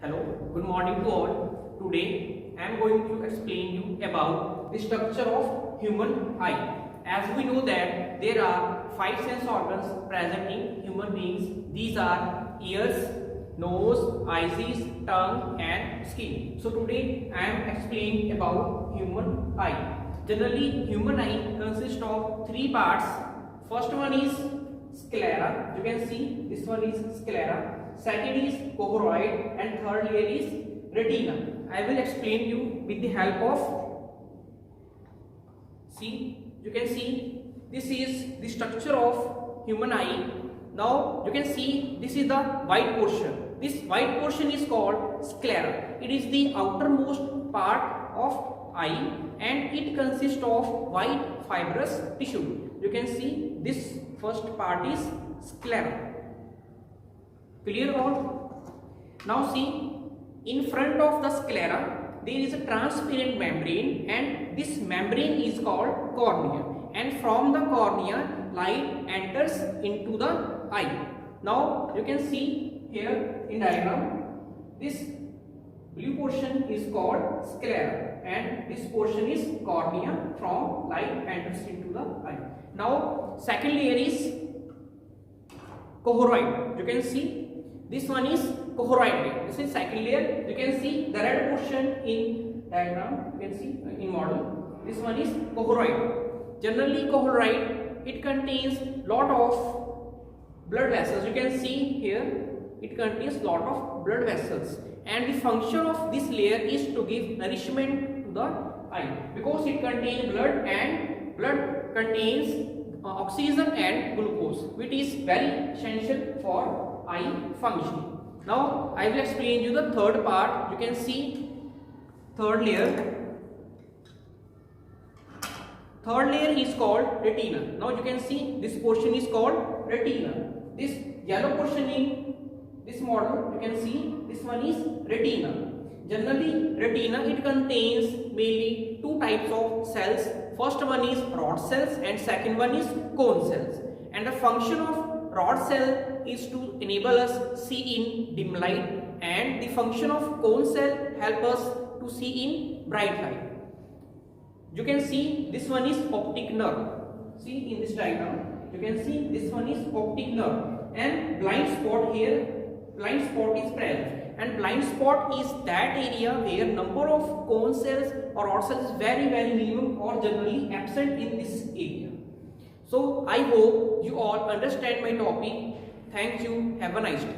Hello, good morning to all. Today I am going to explain you about the structure of human eye. As we know that there are five sense organs present in human beings. These are ears, nose, eyes, tongue and skin. So today I am explaining about human eye. Generally human eye consists of three parts. First one is sclera. You can see this one is sclera. Second is choroid and third layer is retina. I will explain you with the help of, see, you can see this is the structure of human eye. Now you can see this is the white portion. This white portion is called sclera. It is the outermost part of eye and it consists of white fibrous tissue. You can see this first part is sclera. Clear all? Now see, in front of the sclera there is a transparent membrane and this membrane is called cornea, and from the cornea light enters into the eye. Now you can see here in diagram, this blue portion is called sclera and this portion is cornea, from light enters into the eye. Now second layer is choroid. You can see this one is choroid layer. This is second layer. You can see the red portion in diagram. You can see in model. This one is choroid. Generally choroid, it contains lot of blood vessels. You can see here it contains lot of blood vessels, and the function of this layer is to give nourishment to the eye, because it contains blood and blood contains oxygen and glucose, which is very essential for eye functioning. Now I will explain you the third part. You can see third layer. Third layer is called retina. Now you can see this portion is called retina. This yellow portion in this model, you can see this one is retina. Generally retina, it contains mainly two types of cells. First one is rod cells and second one is cone cells. And the function of rod cell is to enable us see in dim light, and the function of cone cell help us to see in bright light. You can see this one is optic nerve. See in this diagram, you can see this one is optic nerve, and blind spot here, blind spot is present. And blind spot is that area where number of cone cells or rod cells is very minimum or generally absent in this area. So I hope you all understand my topic. Thank you. Have a nice day.